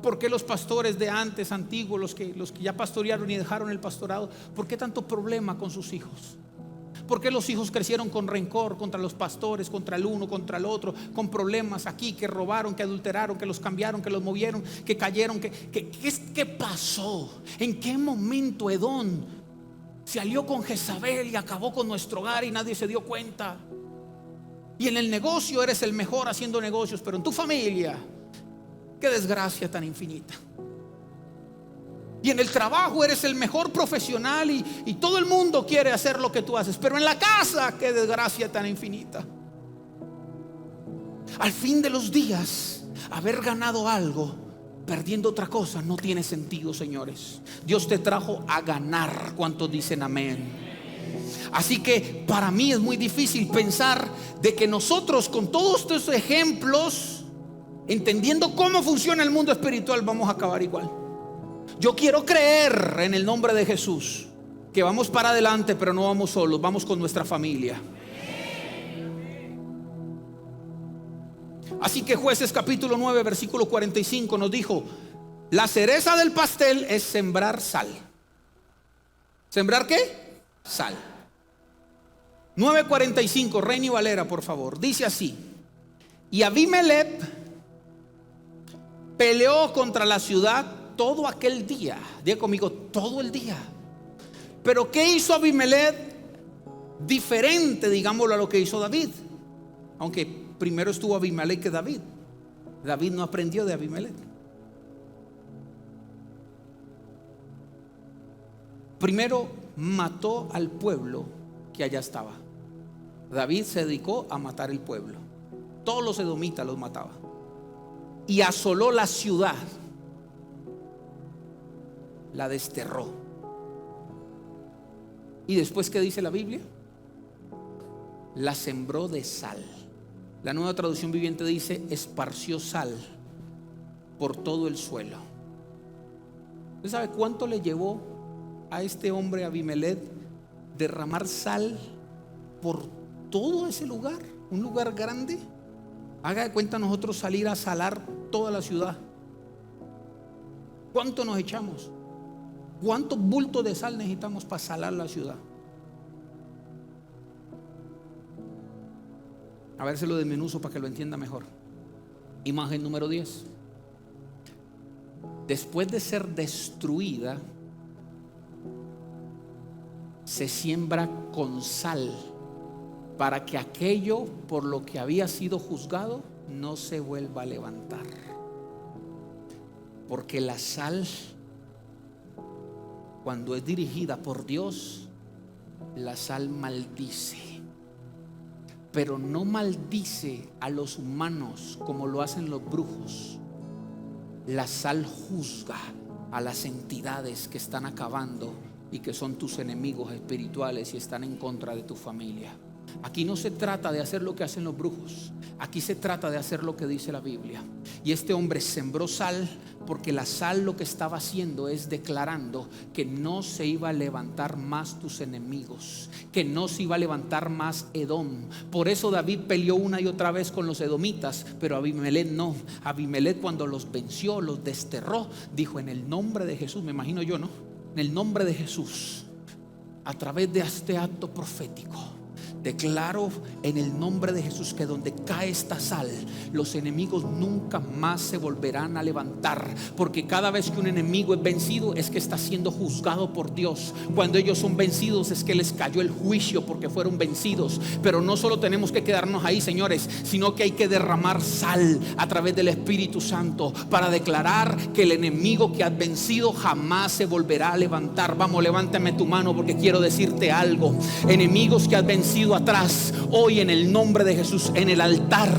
¿Por qué los pastores de antes, antiguos, los que ya pastorearon y dejaron el pastorado, por qué tanto problema con sus hijos? ¿Por qué los hijos crecieron con rencor contra los pastores, contra el uno, contra el otro, con problemas aquí, que robaron, que adulteraron, que los cambiaron, que los movieron, que cayeron? ¿Qué pasó? ¿En qué momento Edom se alió con Jezabel y acabó con nuestro hogar y nadie se dio cuenta? Y en el negocio eres el mejor haciendo negocios, pero en tu familia, qué desgracia tan infinita. Y en el trabajo eres el mejor profesional y todo el mundo quiere hacer lo que tú haces, pero en la casa, qué desgracia tan infinita. Al fin de los días, haber ganado algo perdiendo otra cosa no tiene sentido, señores. Dios te trajo a ganar. ¿Cuántos dicen amén? Así que para mí es muy difícil pensar de que nosotros, con todos estos ejemplos, entendiendo cómo funciona el mundo espiritual, vamos a acabar igual. Yo quiero creer en el nombre de Jesús que vamos para adelante, pero no vamos solos, vamos con nuestra familia. Así que Jueces capítulo 9 versículo 45 nos dijo: la cereza del pastel es sembrar sal. ¿Sembrar qué? Sal. 9:45, Reina y Valera, por favor. Dice así: y Abimelech peleó contra la ciudad todo aquel día. Diga conmigo, todo el día. Pero ¿qué hizo Abimelech diferente, digámoslo, a lo que hizo David? Aunque primero estuvo Abimelech que David. David no aprendió de Abimelech. Primero mató al pueblo que allá estaba. David se dedicó a matar el pueblo. Todos los edomitas los mataba. Y asoló la ciudad. La desterró. Y después, ¿qué dice la Biblia? La sembró de sal. La Nueva Traducción Viviente dice: esparció sal por todo el suelo. ¿Usted sabe cuánto le llevó a este hombre Abimelech derramar sal por todo ese lugar? Un lugar grande. Haga de cuenta nosotros salir a salar toda la ciudad. ¿Cuánto nos echamos? ¿Cuántos bultos de sal necesitamos para salar la ciudad? A ver si lo desmenuzo para que lo entienda mejor. Imagen número 10. Después de ser destruida, se siembra con sal para que aquello por lo que había sido juzgado no se vuelva a levantar. Porque la sal, cuando es dirigida por Dios, la sal maldice, pero no maldice a los humanos como lo hacen los brujos. La sal juzga a las entidades que están acabando y que son tus enemigos espirituales y están en contra de tu familia. Aquí no se trata de hacer lo que hacen los brujos. Aquí se trata de hacer lo que dice la Biblia. Y este hombre sembró sal porque la sal lo que estaba haciendo es declarando que no se iba a levantar más tus enemigos, que no se iba a levantar más Edom. Por eso David peleó una y otra vez con los edomitas, pero Abimelech no. Abimelech, cuando los venció, los desterró, dijo: en el nombre de Jesús, me imagino yo, ¿no? En el nombre de Jesús, a través de este acto profético, Declaro en el nombre de Jesús que donde cae esta sal, los enemigos nunca más se volverán a levantar, porque cada vez que un enemigo es vencido es que está siendo juzgado por Dios. Cuando ellos son vencidos es que les cayó el juicio porque fueron vencidos. Pero no solo tenemos que quedarnos ahí, señores, sino que hay que derramar sal a través del Espíritu Santo para declarar que el enemigo que has vencido jamás se volverá a levantar. Vamos, levántame tu mano porque quiero decirte algo. Enemigos que has vencido atrás, hoy en el nombre de Jesús, en el altar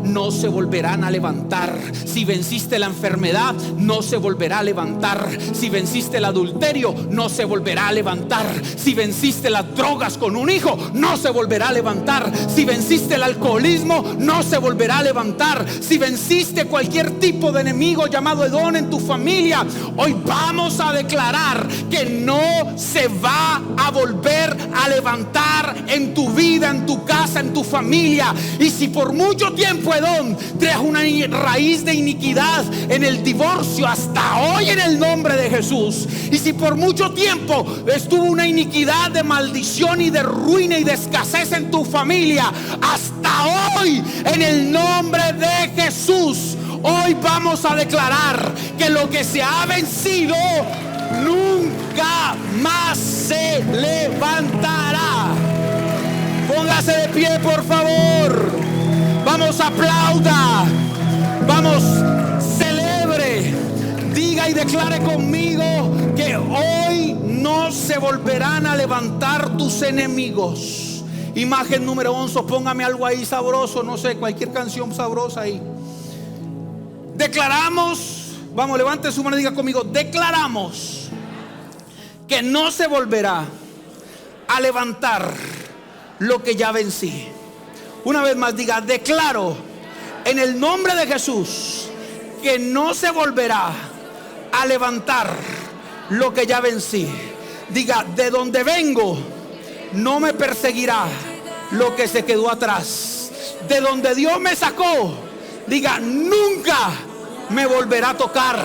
no se volverán a levantar. Si venciste la enfermedad, no se volverá a levantar. Si venciste el adulterio, no se volverá a levantar. Si venciste las drogas con un hijo, no se volverá a levantar. Si venciste el alcoholismo, no se volverá a levantar. Si venciste cualquier tipo de enemigo llamado Edom en tu familia, hoy vamos a declarar que no se va a volver a levantar en tu vida, en tu casa, en tu familia. Y si por mucho tiempo Edom trajo una raíz de iniquidad en el divorcio, hasta hoy en el nombre de Jesús. Y si por mucho tiempo estuvo una iniquidad de maldición y de ruina y de escasez en tu familia, hasta hoy en el nombre de Jesús, hoy vamos a declarar que lo que se ha vencido nunca más se levantará. Póngase de pie, por favor. Vamos, aplauda. Vamos, celebre. Diga y declare conmigo que hoy no se volverán a levantar tus enemigos. Imagen número 11. Póngame algo ahí sabroso, no sé, cualquier canción sabrosa ahí. Declaramos, vamos, levante su mano y diga conmigo: declaramos que no se volverá a levantar lo que ya vencí. Una vez más, diga: declaro en el nombre de Jesús que no se volverá a levantar lo que ya vencí. Diga: de donde vengo no me perseguirá lo que se quedó atrás. De donde Dios me sacó, diga: nunca me volverá a tocar.